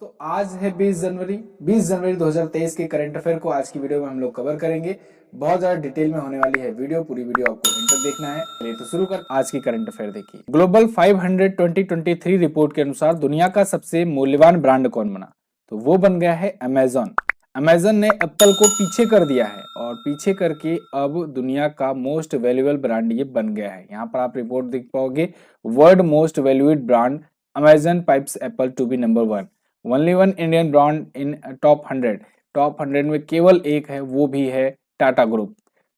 तो आज है 20 जनवरी 2023 के करंट अफेयर को आज की वीडियो में हम लोग कवर करेंगे। बहुत ज्यादा डिटेल में होने वाली है वीडियो, पूरी वीडियो आपको एंड तक देखना है। चलिए तो शुरू कर आज की करंट अफेयर देखिए। ग्लोबल 500 2023 रिपोर्ट के अनुसार दुनिया का सबसे मूल्यवान ब्रांड कौन बना? तो वो बन गया है अमेजॉन। अमेजन ने एप्पल को पीछे कर दिया है और पीछे करके अब दुनिया का मोस्ट वैल्यूएबल ब्रांड ये बन गया है। यहाँ पर आप रिपोर्ट देख पाओगे, world most valued brand Amazon pipes Apple to be number 1। Only one Indian brand in top 100 में केवल एक है, वो भी है टाटा ग्रुप।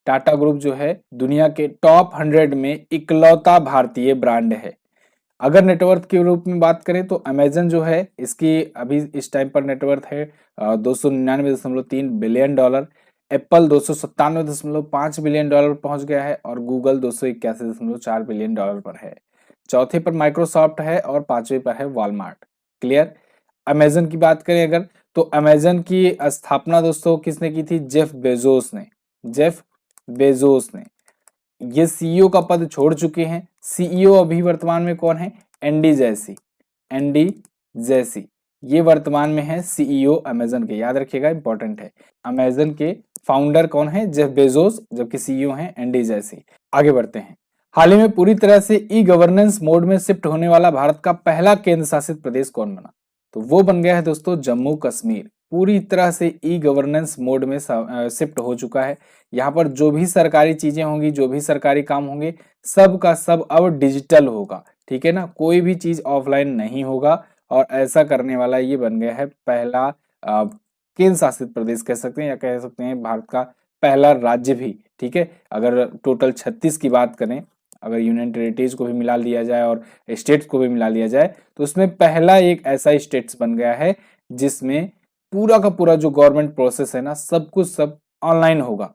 टाटा ग्रुप जो है दुनिया के टॉप 100 में इकलौता भारतीय ब्रांड है। अगर नेटवर्थ के रूप में बात करें तो अमेजन जो है इसकी अभी इस टाइम पर नेटवर्थ है $299.3 बिलियन। एप्पल $297.5 बिलियन पहुंच गया है और गूगल $281.4 बिलियन पर है। चौथे पर माइक्रोसॉफ्ट है और पांचवे पर है वॉलमार्ट। क्लियर। अमेजन की बात करें अगर, तो अमेजन की स्थापना दोस्तों किसने की थी? जेफ बेजोस ने। ये सीईओ का पद छोड़ चुके हैं। सीईओ अभी वर्तमान में कौन है? एंडी जैसी ये वर्तमान में है सीईओ अमेजन के, याद रखिएगा, इंपॉर्टेंट है। अमेजन के फाउंडर कौन है? जेफ बेजोस, जबकि सीईओ है एंडी जैसी। आगे बढ़ते हैं। हाल ही में पूरी तरह से ई गवर्नेंस मोड में शिफ्ट होने वाला भारत का पहला केंद्र शासित प्रदेश कौन बना? तो वो बन गया है दोस्तों जम्मू कश्मीर। पूरी तरह से ई गवर्नेंस मोड में शिफ्ट हो चुका है। यहाँ पर जो भी सरकारी चीजें होंगी, जो भी सरकारी काम होंगे, सब का सब अब डिजिटल होगा। ठीक है ना, कोई भी चीज ऑफलाइन नहीं होगा और ऐसा करने वाला ये बन गया है पहला केंद्र शासित प्रदेश कह सकते हैं, या कह सकते हैं भारत का पहला राज्य भी। ठीक है, अगर टोटल 36 की बात करें, अगर यूनियन टेरिटरीज को भी मिला लिया जाए और स्टेट्स को भी मिला लिया जाए, तो उसमें पहला एक ऐसा स्टेट्स बन गया है जिसमें पूरा का पूरा जो गवर्नमेंट प्रोसेस है ना, सब कुछ सब ऑनलाइन होगा,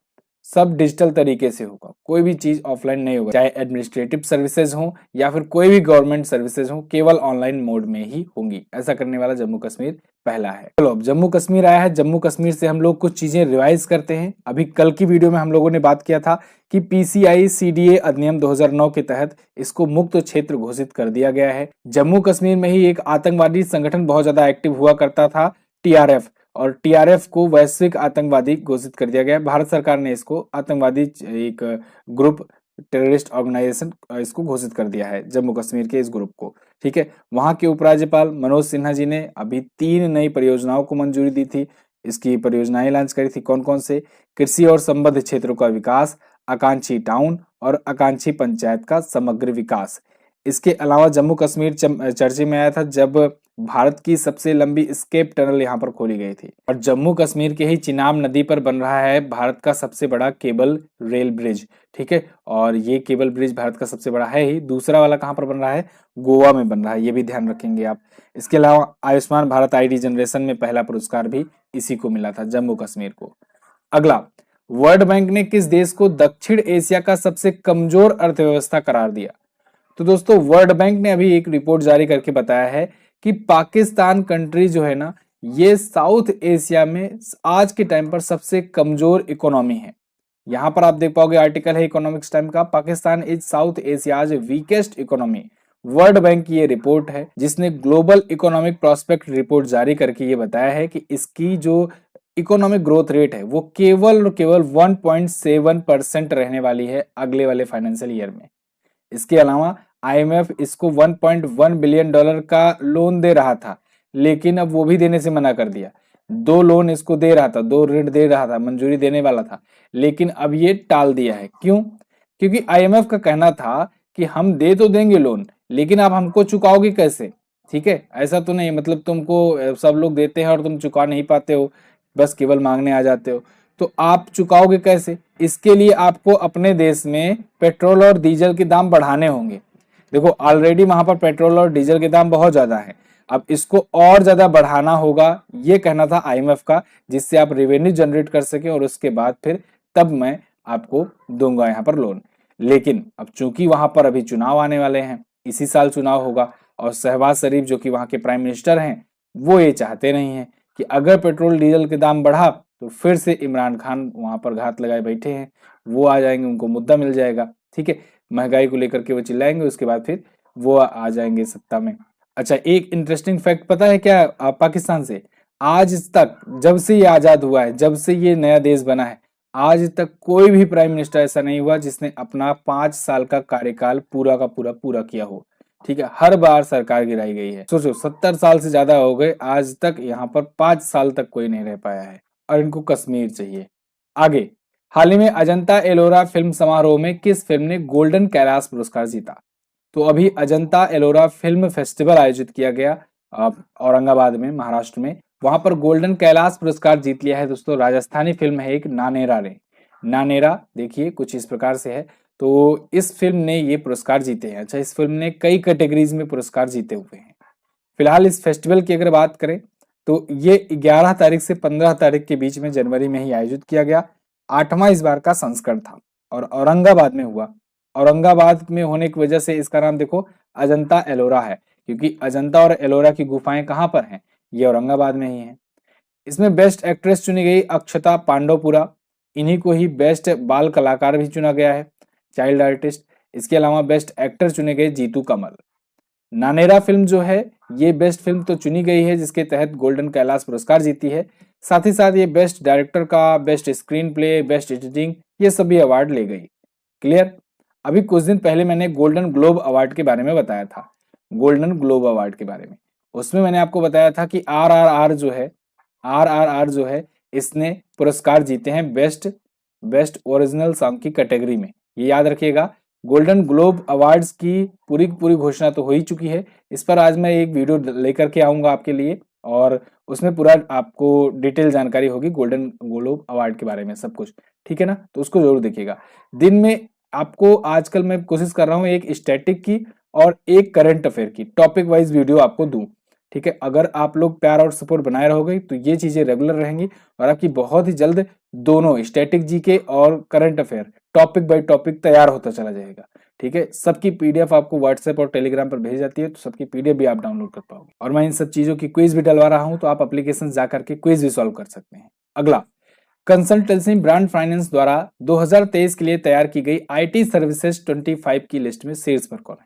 सब डिजिटल तरीके से होगा, कोई भी चीज ऑफलाइन नहीं होगा। चाहे एडमिनिस्ट्रेटिव सर्विसेज हो या फिर कोई भी गवर्नमेंट सर्विसेज हो, केवल ऑनलाइन मोड में ही होंगी। ऐसा करने वाला जम्मू कश्मीर पहला है। चलो अब जम्मू कश्मीर आया है, जम्मू कश्मीर से हम लोग कुछ चीजें रिवाइज करते हैं। अभी कल की वीडियो में हम लोगों ने बात किया था कि पीसीआई सीडीए अधिनियम 2009 के तहत इसको मुक्त क्षेत्र घोषित कर दिया गया है। जम्मू कश्मीर में ही एक आतंकवादी संगठन बहुत ज्यादा एक्टिव हुआ करता था, टीआरएफ, और टीआरएफ को वैश्विक आतंकवादी घोषित कर दिया गया। भारत सरकार ने इसको आतंकवादी एक ग्रुप, टेररिस्ट ऑर्गेनाइजेशन इसको घोषित कर दिया है, जम्मू कश्मीर के इस ग्रुप को। ठीक है, वहां के उपराज्यपाल मनोज सिन्हा जी ने अभी 3 नई परियोजनाओं को मंजूरी दी थी। इसकी परियोजनाएं लॉन्च करी थी, कौन कौन से? कृषि और संबद्ध क्षेत्रों का विकास, आकांक्षी टाउन और आकांक्षी पंचायत का समग्र विकास। इसके अलावा जम्मू कश्मीर चर्चे में आया था जब भारत की सबसे लंबी स्केप टनल यहाँ पर खोली गई थी। और जम्मू कश्मीर के ही चिनाब नदी पर बन रहा है भारत का सबसे बड़ा केबल रेल ब्रिज। ठीक है, और ये केबल ब्रिज भारत का सबसे बड़ा है ही। दूसरा वाला कहाँ पर बन रहा है? गोवा में बन रहा है, ये भी ध्यान रखेंगे आप। इसके अलावा आयुष्मान भारत आईडी जनरेशन में पहला पुरस्कार भी इसी को मिला था, जम्मू कश्मीर को। अगला, वर्ल्ड बैंक ने किस देश को दक्षिण एशिया का सबसे कमजोर अर्थव्यवस्था करार दिया? तो दोस्तों वर्ल्ड बैंक ने अभी एक रिपोर्ट जारी करके बताया है कि पाकिस्तान कंट्री जो है ना, ये साउथ एशिया में आज के टाइम पर सबसे कमजोर इकोनॉमी है। यहां पर आप देख पाओगे, आर्टिकल है इकोनॉमिक्स टाइम का, Pakistan is south Asia's weakest economy. World bank की ये रिपोर्ट है जिसने ग्लोबल इकोनॉमिक प्रोस्पेक्ट रिपोर्ट जारी करके ये बताया है कि इसकी जो इकोनॉमिक ग्रोथ रेट है वो केवल 1.7% रहने वाली है अगले वाले फाइनेंशियल ईयर में। इसके अलावा आईएमएफ इसको $1.1 बिलियन का लोन दे रहा था, लेकिन अब वो भी देने से मना कर दिया। 2 लोन इसको दे रहा था, 2 ऋण दे रहा था, मंजूरी देने वाला था, लेकिन अब ये टाल दिया है। क्यों? क्योंकि आईएमएफ का कहना था कि हम दे तो देंगे लोन, लेकिन आप हमको चुकाओगे कैसे? ठीक है, ऐसा तो नहीं मतलब तुमको सब लोग देते हैं और तुम चुका नहीं पाते हो, बस केवल मांगने आ जाते हो, तो आप चुकाओगे कैसे? इसके लिए आपको अपने देश में पेट्रोल और डीजल के दाम बढ़ाने होंगे। देखो ऑलरेडी वहां पर पेट्रोल और डीजल के दाम बहुत ज्यादा है, अब इसको और ज्यादा बढ़ाना होगा, ये कहना था आईएमएफ का, जिससे आप रेवेन्यू जनरेट कर सके और उसके बाद फिर तब मैं आपको दूंगा यहाँ पर लोन। लेकिन अब चूंकि वहां पर अभी चुनाव आने वाले हैं, इसी साल चुनाव होगा, और शहबाज शरीफ जो कि वहां के प्राइम मिनिस्टर हैं, वो ये चाहते नहीं है कि अगर पेट्रोल डीजल के दाम बढ़ा तो फिर से इमरान खान वहां पर घात लगाए बैठे हैं, वो आ जाएंगे, उनको मुद्दा मिल जाएगा। ठीक है, महंगाई को लेकर के वो चिल्लाएंगे, उसके बाद फिर वो आ जाएंगे सत्ता में। अच्छा, एक इंटरेस्टिंग फैक्ट पता है क्या पाकिस्तान से? आज तक जब से ये आजाद हुआ है, जब से ये नया देश बना है, आज तक कोई भी प्राइम मिनिस्टर ऐसा नहीं हुआ जिसने अपना 5 साल का कार्यकाल पूरा का पूरा किया हो। ठीक है, हर बार सरकार गिराई गई है। सोचो 70 साल से ज्यादा हो गए, आज तक यहाँ पर 5 साल तक कोई नहीं रह पाया है और इनको कश्मीर चाहिए। आगे, हाल ही में अजंता एलोरा फिल्म समारोह में किस फिल्म ने गोल्डन कैलाश पुरस्कार जीता? तो अभी अजंता एलोरा फिल्म फेस्टिवल आयोजित किया गया औरंगाबाद में, महाराष्ट्र में। वहां पर गोल्डन कैलाश पुरस्कार जीत लिया है दोस्तों, राजस्थानी फिल्म है एक, नानेरा ने। नानेरा देखिए कुछ इस प्रकार से है। तो इस फिल्म ने ये पुरस्कार जीते हैं। अच्छा, इस फिल्म ने कई कैटेगरीज में पुरस्कार जीते हुए हैं। फिलहाल इस फेस्टिवल की अगर बात करें तो ये 11 तारीख से 15 तारीख के बीच में जनवरी में ही आयोजित किया गया। 8वां इस बार का संस्करण था और औरंगाबाद में हुआ। औरंगाबाद में होने की वजह से इसका नाम देखो अजंता एलोरा है, क्योंकि अजंता और एलोरा की गुफाएं कहाँ पर हैं? ये औरंगाबाद में ही है। इसमें बेस्ट एक्ट्रेस चुनी गई अक्षता पांडवपुरा। इन्हीं को ही बेस्ट बाल कलाकार भी चुना गया है, चाइल्ड आर्टिस्ट। इसके अलावा बेस्ट एक्टर चुने गए जीतू कमल। नानेरा फिल्म जो है ये बेस्ट फिल्म तो चुनी गई है, जिसके तहत गोल्डन कैलाश पुरस्कार जीती है। साथ ही साथ ये बेस्ट डायरेक्टर का, best screen play, best editing, ये सभी अवार्ड ले गई। क्लियर? अभी कुछ दिन पहले मैंने गोल्डन ग्लोब अवार्ड के बारे में बताया था, गोल्डन ग्लोब अवार्ड के बारे में। उसमें मैंने आपको बताया था कि आरआरआर जो है इसने पुरस्कार जीते हैं बेस्ट ओरिजिनल सॉन्ग की कैटेगरी में। ये याद रखिएगा। गोल्डन ग्लोब अवार्ड्स की पूरी घोषणा तो हो ही चुकी है। इस पर आज मैं एक वीडियो लेकर के आऊंगा आपके लिए, और उसमें पूरा आपको डिटेल जानकारी होगी गोल्डन ग्लोब अवार्ड के बारे में, सब कुछ। ठीक है ना? तो उसको जरूर देखिएगा। दिन में आपको आजकल मैं कोशिश कर रहा हूँ एक स्टैटिक की और एक करंट अफेयर की टॉपिक वाइज वीडियो आपको दूं। ठीक है, अगर आप लोग प्यार और सपोर्ट बनाए रहोगे तो ये चीजें रेगुलर रहेंगी और आपकी बहुत ही जल्द दोनों स्टैटिक जीके और current affair topic by topic तैयार होता चला जाएगा। ठीक है, सबकी पीडीएफ आपको व्हाट्सएप और टेलीग्राम पर भेज जाती है, तो सबकी पीडीएफ भी आप डाउनलोड कर पाओगे। और मैं इन सब चीजों की क्विज भी डलवा रहा हूं, तो आप एप्लीकेशन जाकर के क्विज भी सॉल्व कर सकते हैं। अगला, कंसल्टेंसी ब्रांड फाइनेंस द्वारा 2023 के लिए तैयार की गई आईटी सर्विसेज 25 की लिस्ट में शीर्ष पर कौन है?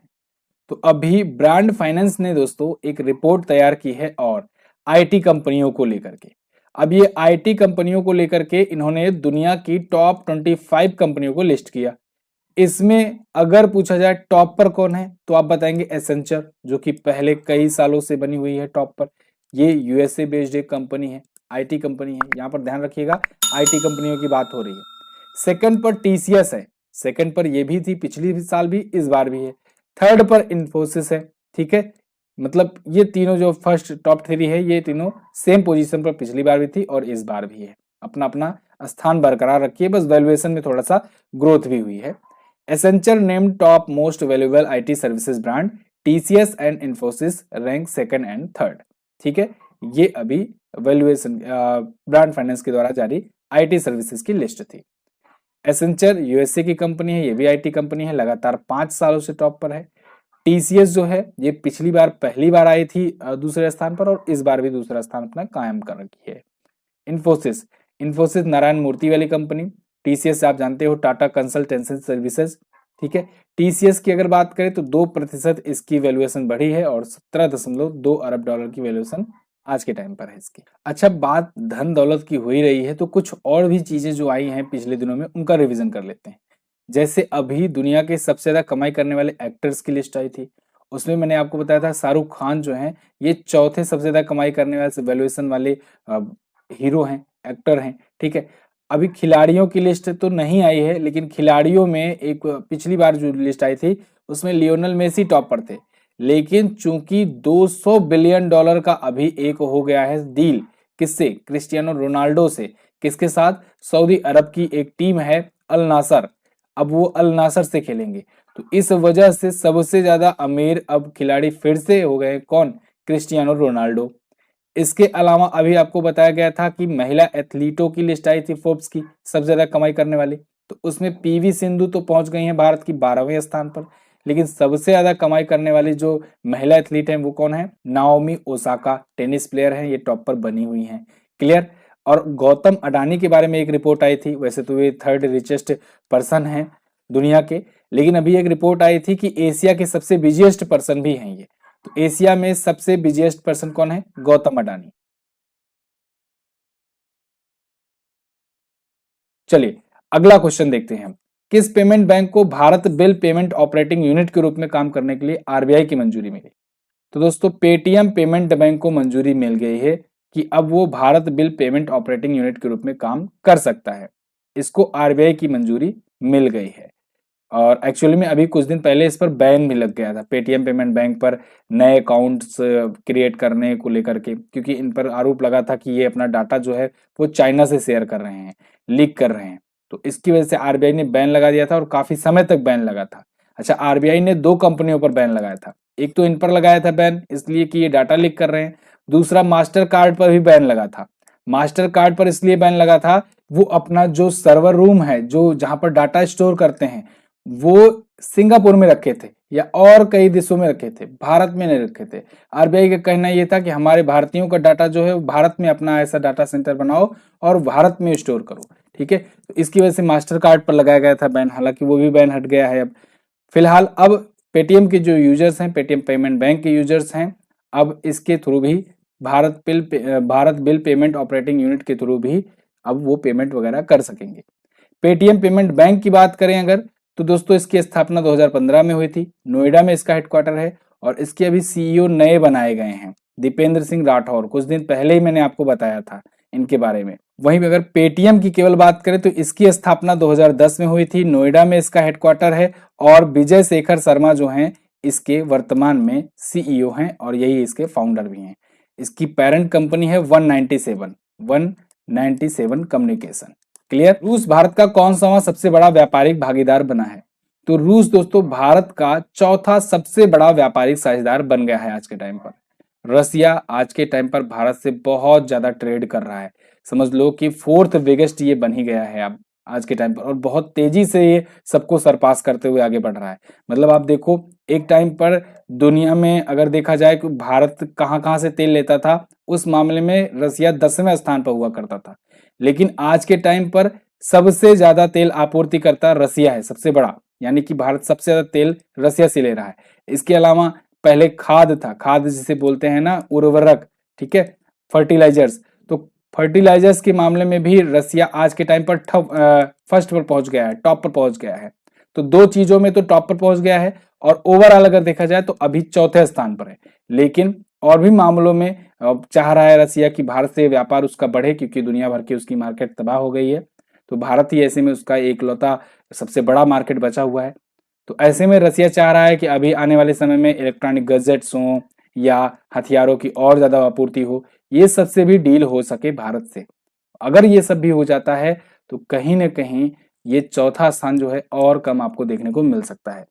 तो अभी ब्रांड फाइनेंस ने दोस्तों एक रिपोर्ट तैयार की है और आईटी कंपनियों को लेकर के। अब ये आईटी कंपनियों को लेकर के इन्होंने दुनिया की टॉप 25 कंपनियों को लिस्ट किया। इसमें अगर पूछा जाए टॉप पर कौन है, तो आप बताएंगे एसेंचर, जो कि पहले कई सालों से बनी हुई है टॉप पर। ये यूएसए बेस्ड एक कंपनी है, आईटी कंपनी है, यहां पर ध्यान रखिएगा आईटी कंपनियों की बात हो रही है। सेकंड पर टीसीएस है, सेकंड पर ये भी थी, पिछली साल भी, इस बार भी है। थर्ड पर इन्फोसिस है। ठीक है, मतलब ये तीनों जो फर्स्ट टॉप 3 है, ये तीनों सेम पोजीशन पर पिछली बार भी थी और इस बार भी है। अपना अपना स्थान बरकरार रखिए, बस वैल्यूएशन में थोड़ा सा ग्रोथ भी हुई है। Accenture name top most valuable IT services brand, TCS and Infosys rank second and third. ठीक है, ये अभी वैल्यूएशन ब्रांड फाइनेंस के द्वारा जारी आईटी सर्विसेज की लिस्ट थी। एसेंचर यूएसए की कंपनी है, ये भी आईटी कंपनी है, लगातार 5 सालों से टॉप पर है। टीसीएस जो है ये पिछली बार पहली बार आई थी दूसरे स्थान पर, और इस बार भी दूसरा स्थान अपना कायम कर रखी है। इन्फोसिस नारायण मूर्ति वाली कंपनी। टीसीएस आप जानते हो टाटा कंसल्टेंसी सर्विसेज। ठीक है, टीसीएस की अगर बात करें तो 2% इसकी वैल्यूएशन बढ़ी है और 17.2 अरब डॉलर की वैल्यूएशन आज के टाइम पर है इसकी। अच्छा, बात धन दौलत की हो ही रही है तो कुछ और भी चीजें जो आई हैं पिछले दिनों में उनका रिवीजन कर लेते हैं। जैसे अभी दुनिया के सबसे ज्यादा कमाई करने वाले एक्टर्स की लिस्ट आई थी, उसमें मैंने आपको बताया था शाहरुख खान जो है ये चौथे सबसे ज्यादा कमाई करने वाले वैल्यूएशन वाले हीरो हैं, एक्टर हैं। ठीक है, अभी खिलाड़ियों की लिस्ट तो नहीं आई है, लेकिन खिलाड़ियों में एक पिछली बार जो लिस्ट आई थी उसमें लियोनल मेसी टॉप पर थे, लेकिन चूंकि 200 बिलियन डॉलर का अभी एक हो गया है डील, किससे? क्रिस्टियानो रोनाल्डो से। किसके साथ? सऊदी अरब की एक टीम है अल नासर, अब वो अल नासर से खेलेंगे। तो इस वजह से सबसे ज्यादा अमीर अब खिलाड़ी फिर से हो गए, कौन? Cristiano Ronaldo. इसके अलावा अभी आपको बताया गया था कि महिला एथलीटों की लिस्ट आई थी फोर्ब्स की सबसे ज्यादा कमाई करने वाली, तो उसमें पीवी सिंधु तो पहुंच गई हैं भारत की 12वें स्थान पर, लेकिन सबसे ज्यादा कमाई करने वाली जो महिला एथलीट हैं वो कौन है? नाओमी ओसाका, टेनिस प्लेयर हैं, ये टॉप पर बनी हुई हैं। क्लियर? और गौतम अडानी के बारे में एक रिपोर्ट आई थी, वैसे तो ये 3rd रिचेस्ट पर्सन है दुनिया के, लेकिन अभी एक रिपोर्ट आई थी कि एशिया के सबसे बिजिएस्ट पर्सन भी हैं ये। तो एशिया में सबसे बिजिएस्ट पर्सन कौन है? गौतम अडानी। चलिए अगला क्वेश्चन देखते हैं हम। किस पेमेंट बैंक को Bharat bill payment operating unit के रूप में काम करने के लिए आरबीआई की मंजूरी मिली? तो दोस्तों पेटीएम पेमेंट बैंक को मंजूरी मिल गई है कि अब वो Bharat bill payment operating unit के रूप में काम कर सकता है। इसको आरबीआई की मंजूरी मिल गई है। और एक्चुअली में अभी कुछ दिन पहले इस पर बैन भी लग गया था, पेटीएम पेमेंट बैंक पर नए अकाउंट्स क्रिएट करने को लेकर के, क्योंकि इन पर आरोप लगा था कि ये अपना डाटा जो है वो चाइना से शेयर कर रहे हैं, लीक कर रहे हैं। तो इसकी वजह से आरबीआई ने बैन लगा दिया था और काफी समय तक बैन लगा था। अच्छा, आरबीआई ने दो कंपनियों पर बैन लगाया था। एक तो इन पर लगाया था बैन इसलिए कि ये डाटा लीक कर रहे हैं, दूसरा मास्टर कार्ड पर भी बैन लगा था। मास्टर कार्ड पर इसलिए बैन लगा था, वो अपना जो सर्वर रूम है, जो जहां पर डाटा स्टोर करते हैं, वो सिंगापुर में रखे थे या और कई देशों में रखे थे, भारत में नहीं रखे थे। आरबीआई का कहना यह था कि हमारे भारतीयों का डाटा जो है भारत में अपना ऐसा डाटा सेंटर बनाओ और भारत में स्टोर करो। ठीक है, तो इसकी वजह से मास्टर कार्ड पर लगाया गया था बैन, हालांकि वो भी बैन हट गया है अब फिलहाल। अब पेटीएम के जो यूजर्स हैं, पेटीएम पेमेंट बैंक के यूजर्स हैं, अब इसके थ्रू भी Bharat bill payment operating unit के थ्रू भी अब वो पेमेंट वगैरह कर सकेंगे। पेटीएम पेमेंट बैंक की बात करें अगर, तो दोस्तों इसकी स्थापना 2015 में हुई थी। नोएडा में इसका हेडक्वार्टर है और इसके अभी सीईओ नए बनाए गए हैं, दीपेंद्र सिंह राठौर। कुछ दिन पहले ही मैंने आपको बताया था इनके बारे में। वहीं अगर पेटीएम की केवल बात करें तो इसकी स्थापना 2010 में हुई थी, नोएडा में इसका हेडक्वार्टर है और विजय शेखर शर्मा जो हैं इसके वर्तमान में सीईओ हैं और यही इसके फाउंडर भी हैं। इसकी पेरेंट कंपनी है 197 कम्युनिकेशन। क्लियर। रूस भारत का कौन सा सबसे बड़ा व्यापारिक भागीदार बना है? तो रूस दोस्तों भारत का चौथा सबसे बड़ा व्यापारिक साझेदार बन गया है आज के टाइम पर। रसिया आज के टाइम पर भारत से बहुत ज्यादा ट्रेड कर रहा है, समझ लो कि फोर्थ बिगेस्ट ये बन ही गया है अब आज के टाइम पर, और बहुत तेजी से ये सबको सरपास करते हुए आगे बढ़ रहा है। मतलब आप देखो एक टाइम पर दुनिया में अगर देखा जाए कि भारत कहाँ कहाँ से तेल लेता था, उस मामले में रसिया 10वें स्थान पर हुआ करता था, लेकिन आज के टाइम पर सबसे ज्यादा तेल आपूर्ति करता रसिया है, सबसे बड़ा, यानी कि भारत सबसे ज्यादा तेल रसिया से ले रहा है। इसके अलावा पहले खाद था, खाद जिसे बोलते हैं ना उर्वरक, ठीक है, फर्टिलाइजर्स, तो फर्टिलाइजर्स के मामले में भी रसिया आज के टाइम पर फर्स्ट पर पहुंच गया है, टॉप पर पहुंच गया है। तो दो चीजों में तो टॉप पर पहुंच गया है और ओवरऑल अगर देखा जाए तो अभी चौथे स्थान पर है। लेकिन और भी मामलों में चाह रहा है रसिया कि भारत से व्यापार उसका बढ़े, क्योंकि दुनिया भर की उसकी मार्केट तबाह हो गई है। तो भारत ही ऐसे में उसका एकलौता सबसे बड़ा मार्केट बचा हुआ है। तो ऐसे में रसिया चाह रहा है कि अभी आने वाले समय में इलेक्ट्रॉनिक गैजेट्स हों या हथियारों की और ज्यादा आपूर्ति हो, ये सबसे भी डील हो सके भारत से। अगर ये सब भी हो जाता है तो कहीं ना कहीं ये चौथा स्थान जो है और कम आपको देखने को मिल सकता है।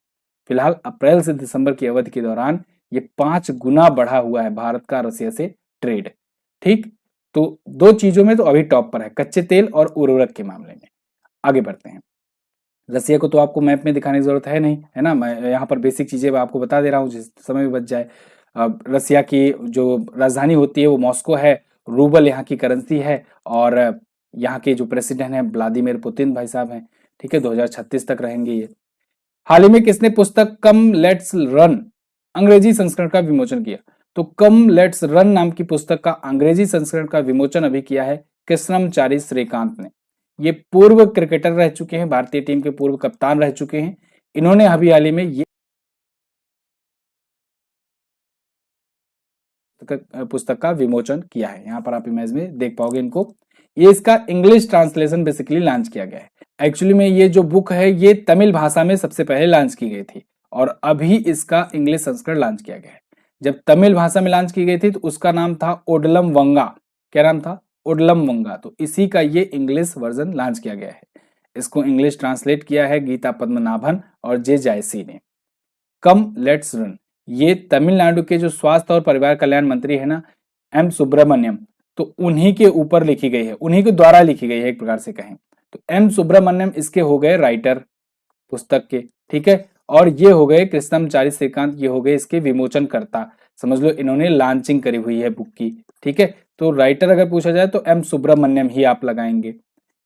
फिलहाल अप्रैल से दिसंबर की अवधि के दौरान ये 5 गुना बढ़ा हुआ है भारत का रसिया से ट्रेड। ठीक, तो दो चीजों में तो अभी टॉप पर है, कच्चे तेल और उर्वरक के मामले में। आगे बढ़ते हैं। रसिया को तो आपको मैप में दिखाने की जरूरत है नहीं, है ना, मैं यहाँ पर बेसिक चीजें आपको बता दे रहा हूँ जिस समय भी बच जाए। रसिया की जो राजधानी होती है वो मॉस्को है, रूबल यहाँ की करेंसी है और यहाँ के जो प्रेसिडेंट हैं व्लादिमीर पुतिन भाई साहब हैं। ठीक है, 2036 तक रहेंगे ये। हाल ही में किसने पुस्तक कम लेट्स रन अंग्रेजी संस्करण का विमोचन किया? तो कम लेट्स रन नाम की पुस्तक का अंग्रेजी संस्करण का विमोचन अभी किया है कृष्णमचारी श्रीकांत ने। ये पूर्व क्रिकेटर रह चुके हैं, भारतीय टीम के पूर्व कप्तान रह चुके हैं। इन्होंने अभी हाल ही में ये पुस्तक का विमोचन किया है। यहाँ पर आप इमेज में देख पाओगे इनको। ये इसका इंग्लिश ट्रांसलेशन बेसिकली लॉन्च किया गया है। एक्चुअली में ये जो बुक है ये तमिल भाषा में सबसे पहले लॉन्च की गई थी और अभी इसका इंग्लिश संस्करण लॉन्च किया गया है। जब तमिल भाषा में लॉन्च की गई थी तो उसका नाम था ओडलम वंगा। क्या नाम था? ओडलम वंगा। तो इसी का ये इंग्लिश वर्जन लॉन्च किया गया है। इसको इंग्लिश ट्रांसलेट किया है गीता पद्मनाभन और जे जायसी ने। कम लेट्स रन, ये तमिलनाडु के जो स्वास्थ्य और परिवार कल्याण मंत्री है ना, एम सुब्रमण्यम, तो उन्हीं के ऊपर लिखी गई है, उन्हीं के द्वारा लिखी गई है एक प्रकार से कहें तो। एम सुब्रमण्यम इसके हो गए राइटर पुस्तक के, ठीक है, और ये हो गए कृष्णमचारी श्रीकांत, ये हो गए इसके विमोचन करता। समझ लो इन्होंने लॉन्चिंग करी हुई है बुक की। ठीक है, तो राइटर अगर पूछा जाए तो एम सुब्रमण्यम ही आप लगाएंगे।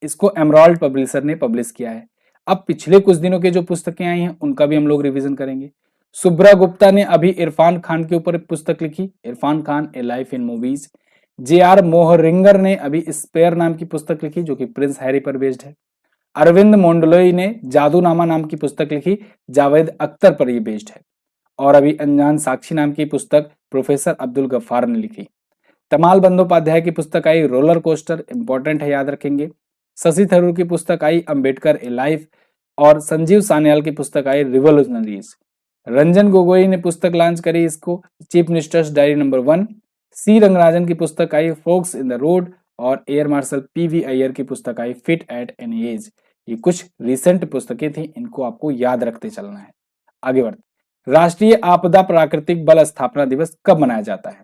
इसको एमराल्ड पब्लिशर ने पब्लिश किया है। अब पिछले कुछ दिनों के जो पुस्तकें आई हैं उनका भी हम लोग रिवीजन करेंगे। शुभ्रा गुप्ता ने अभी इरफान खान के ऊपर पुस्तक लिखी, Irrfan Khan a life in movies. J R. Moehringer ने अभी स्पेयर नाम की पुस्तक लिखी जो कि प्रिंस हैरी पर बेस्ड है। अरविंद मोंडलोई ने जादूनामा नाम की पुस्तक लिखी, जावेद अख्तर पर ये बेस्ड है। और अभी अनजान साक्षी नाम की पुस्तक प्रोफेसर अब्दुल गफ्फार ने लिखी। तमाल बंदोपाध्याय की पुस्तक आई रोलर कोस्टर, इंपॉर्टेंट है, याद रखेंगे। शशि थरूर की पुस्तक आई अंबेडकर ए लाइफ। और संजीव सान्याल की पुस्तक आई रिवोल्यूशनरीज। रंजन गोगोई ने पुस्तक लॉन्च करी इसको, चीफ मिनिस्टर्स डायरी नंबर 1। सी रंगराजन की पुस्तक आई फोक्स इन द रोड। और एयर मार्शल पीवी अय्यर की पुस्तक I fit at any as. ये कुछ रिसेंट पुस्तकें थी, इनको आपको याद रखते चलना है। आगे बढ़ते, राष्ट्रीय आपदा प्राकृतिक बल स्थापना दिवस कब मनाया जाता है?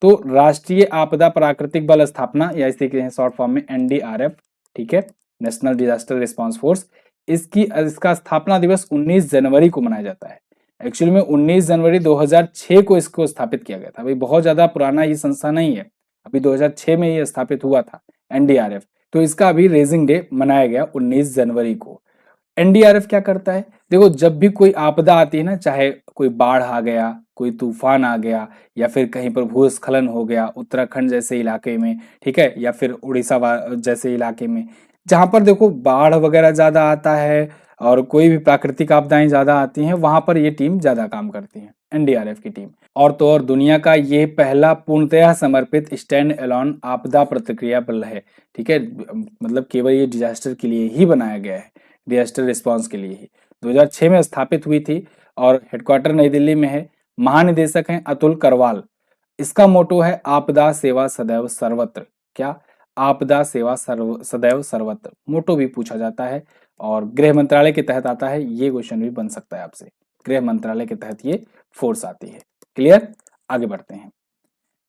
तो राष्ट्रीय आपदा प्राकृतिक बल स्थापना, या इसे कहते हैं शॉर्ट फॉर्म में एनडीआरएफ, ठीक है, नेशनल डिजास्टर रिस्पांस फोर्स, इसका स्थापना दिवस 19 जनवरी को मनाया जाता है। एक्चुअली में 19 जनवरी 2006 को इसको स्थापित किया गया था। अभी बहुत ज्यादा पुराना ये संस्था नहीं है, अभी 2006 में ये स्थापित हुआ था एनडीआरएफ। तो इसका अभी रेजिंग डे मनाया गया 19 जनवरी को। एनडीआरएफ क्या करता है? देखो, जब भी कोई आपदा आती है ना, चाहे कोई बाढ़ आ गया, कोई तूफान आ गया, या फिर कहीं पर भूस्खलन हो गया उत्तराखंड जैसे इलाके में, ठीक है, या फिर उड़ीसा जैसे इलाके में, जहां पर देखो बाढ़ वगैरह ज्यादा आता है और कोई भी प्राकृतिक आपदाएं ज्यादा आती हैं, वहां पर ये टीम ज्यादा काम करती है, एनडीआरएफ की टीम। और तो और दुनिया का ये पहला पूर्णतया समर्पित स्टैंड एलोन आपदा प्रतिक्रिया बल है, ठीक है, मतलब केवल ये डिजास्टर के लिए ही बनाया गया है, डिजास्टर रिस्पांस के लिए ही। 2006 में स्थापित हुई थी और हेडक्वार्टर नई दिल्ली में है। महानिदेशक हैं अतुल करवाल। इसका मोटो है आपदा सेवा सदैव सर्वत्र। क्या? आपदा सेवा सदैव सर्वत्र, मोटो भी पूछा जाता है। और गृह मंत्रालय के तहत आता है, ये क्वेश्चन भी बन सकता है आपसे, गृह मंत्रालय के तहत ये फोर्स आती है। क्लियर? आगे बढ़ते हैं।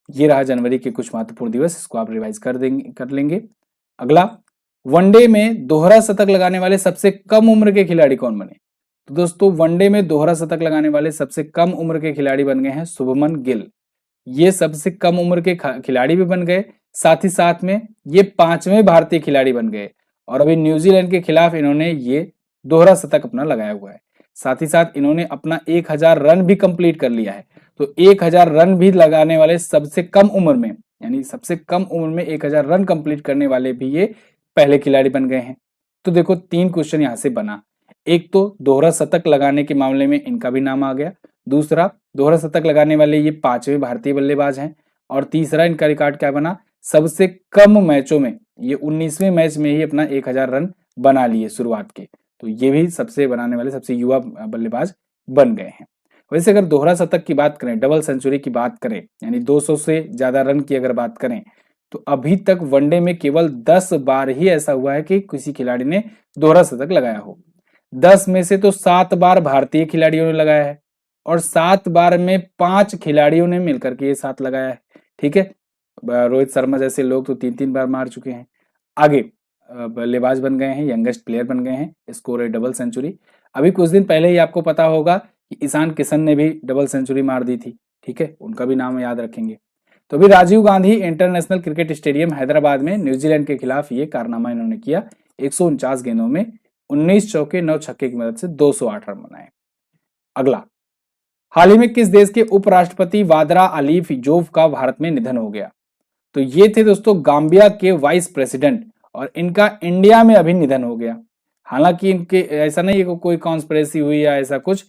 ये रहा जनवरी के कुछ महत्वपूर्ण दिवस, इसको आप रिवाइज कर लेंगे। अगला, वनडे में दोहरा शतक लगाने वाले सबसे कम उम्र के खिलाड़ी कौन बने? तो दोस्तों, वनडे में दोहरा शतक लगाने वाले सबसे कम उम्र के खिलाड़ी बन गए हैं शुभमन गिल। ये सबसे कम उम्र के खिलाड़ी भी बन गए, साथ ही साथ में ये 5वें भारतीय खिलाड़ी बन गए। और अभी न्यूजीलैंड के खिलाफ इन्होंने ये दोहरा शतक अपना लगाया हुआ है। साथ ही साथ इन्होंने अपना 1000 रन भी कंप्लीट कर लिया है। तो 1000 रन भी लगाने वाले सबसे कम उम्र में, यानी सबसे कम उम्र में 1000 रन कंप्लीट करने वाले भी ये पहले खिलाड़ी बन गए हैं। तो देखो, 3 क्वेश्चन यहां से बना। एक तो दोहरा शतक लगाने के मामले में इनका भी नाम आ गया, दूसरा दोहरा शतक लगाने वाले ये 5वें भारतीय बल्लेबाज हैं, और तीसरा इनका रिकॉर्ड क्या बना? सबसे कम मैचों में ये 19वें मैच में ही अपना 1000 रन बना लिए शुरुआत के। तो ये भी सबसे बनाने वाले सबसे युवा बल्लेबाज बन गए हैं। वैसे अगर दोहरा शतक की बात करें, डबल सेंचुरी की बात करें, यानी 200 से ज्यादा रन की अगर बात करें, तो अभी तक वनडे में केवल 10 बार ही ऐसा हुआ है कि किसी खिलाड़ी ने दोहरा शतक लगाया हो। 10 में से तो 7 बार भारतीय खिलाड़ियों ने लगाया है, और 7 बार में 5 खिलाड़ियों ने मिलकर के ये 7 लगाया है, ठीक है। रोहित शर्मा जैसे लोग तो 3-3 बार मार चुके हैं। आगे बल्लेबाज बन गए हैं, यंगेस्ट प्लेयर बन गए हैं, स्कोर है डबल सेंचुरी। अभी कुछ दिन पहले ही आपको पता होगा कि ईशान किशन ने भी डबल सेंचुरी मार दी थी, ठीक है, उनका भी नाम याद रखेंगे। तो अभी Rajiv Gandhi international cricket stadium Hyderabad में न्यूजीलैंड के खिलाफ ये कारनामा इन्होंने किया। 149 गेंदों में 19 चौके 9 छक्के की मदद से 208 रन बनाए। अगला, हाल ही में किस देश के उपराष्ट्रपति वादरा अली फिजोव का भारत में निधन हो गया? तो ये थे दोस्तों गाम्बिया के वाइस प्रेसिडेंट, और इनका इंडिया में अभी निधन हो गया। हालांकि इनके ऐसा नहीं है कि कोई कॉन्स्पिरेसी हुई या ऐसा कुछ,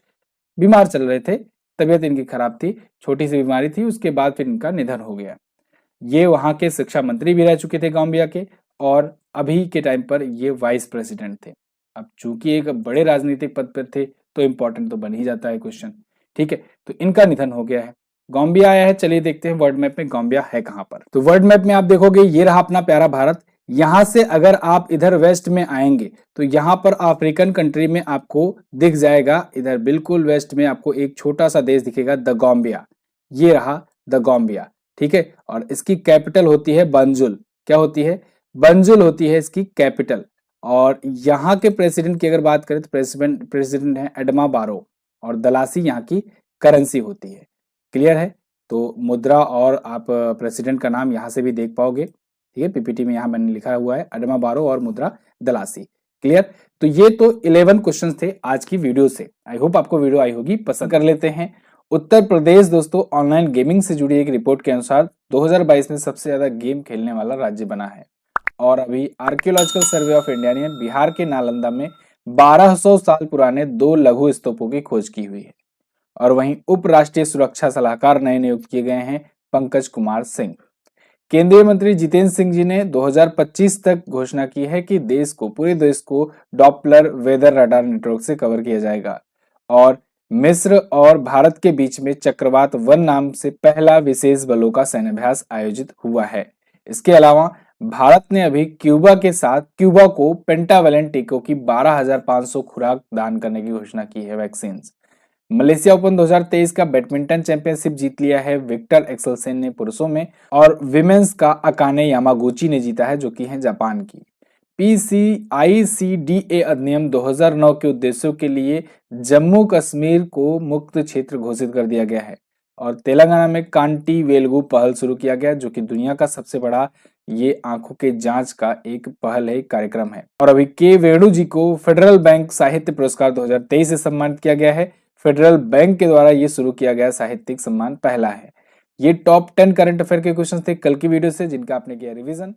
बीमार चल रहे थे, तबीयत इनकी खराब थी, छोटी सी बीमारी थी, उसके बाद फिर इनका निधन हो गया। ये वहां के शिक्षा मंत्री भी रह चुके थे गाम्बिया के, और अभी के टाइम पर ये वाइस प्रेसिडेंट थे। अब चूंकि एक बड़े राजनीतिक पद पर थे तो इंपॉर्टेंट तो बन ही जाता है क्वेश्चन, ठीक है। तो इनका निधन हो गया है। गाम्बिया आया है, चलिए देखते हैं वर्ल्ड मैप में गाम्बिया है कहां पर। तो वर्ल्ड मैप में आप देखोगे ये रहा अपना प्यारा भारत। यहां से अगर आप इधर वेस्ट में आएंगे तो यहां पर अफ्रीकन कंट्री में आपको दिख जाएगा, इधर बिल्कुल वेस्ट में आपको एक छोटा सा देश दिखेगा, द गाम्बिया। ये रहा द गाम्बिया, ठीक है। और इसकी कैपिटल होती है बंजुल। क्या होती है? बंजुल होती है इसकी कैपिटल। और यहाँ के प्रेसिडेंट की अगर बात करें तो प्रेसिडेंट है एडमा बारो, और दलासी यहाँ की करेंसी होती है। क्लियर है? तो मुद्रा और आप प्रेसिडेंट का नाम यहाँ से भी देख पाओगे, ठीक है, पीपीटी में यहाँ मैंने लिखा हुआ है एडमा बारो और मुद्रा दलासी। क्लियर। तो ये तो 11 क्वेश्चंस थे आज की वीडियो से। आई होप आपको वीडियो आई होगी। पसंद कर लेते हैं। उत्तर प्रदेश दोस्तों ऑनलाइन गेमिंग से जुड़ी एक रिपोर्ट के अनुसार 2022 में सबसे ज्यादा गेम खेलने वाला राज्य बना है। और अभी आर्कियोलॉजिकल सर्वे ऑफ इंडिया ने बिहार के नालंदा में 1200 साल पुराने 2 लघु स्तूपों की खोज की हुई है। और वहीं उप राष्ट्रीय सुरक्षा सलाहकार नए नियुक्त किए गए हैं पंकज कुमार सिंह। केंद्रीय मंत्री जितेंद्र सिंह जी ने 2025 तक घोषणा की है कि पूरे देश को डॉपलर वेदर रडार नेटवर्क से कवर किया जाएगा। और मिस्र और भारत के बीच में चक्रवात 1 नाम से पहला विशेष बलों का सैन्याभ्यास आयोजित हुआ है। इसके अलावा भारत ने अभी क्यूबा को पेंटावेलेंट टीकों की 12,500 खुराक दान करने की घोषणा की है वैक्सीन। मलेशिया ओपन 2023 का बैडमिंटन चैंपियनशिप जीत लिया है विक्टर एक्सेलसेन ने पुरुषों में। और विमेंस का अकाने यामागुची ने जीता है, जो कि है जापान की। PCICDA अधिनियम 2009 के उद्देश्यों के लिए जम्मू कश्मीर को मुक्त क्षेत्र घोषित कर दिया गया है। और तेलंगाना में कांटी वेलगू पहल शुरू किया गया, जो कि दुनिया का सबसे बड़ा ये आंखों के जांच का एक पहल है, कार्यक्रम है। और अभी के वेणु जी को फेडरल बैंक साहित्य पुरस्कार 2023 से सम्मानित किया गया है। फेडरल बैंक के द्वारा ये शुरू किया गया साहित्यिक सम्मान पहला है। ये टॉप 10 करंट अफेयर के क्वेश्चन थे कल की वीडियो से, जिनका आपने किया रिवीजन।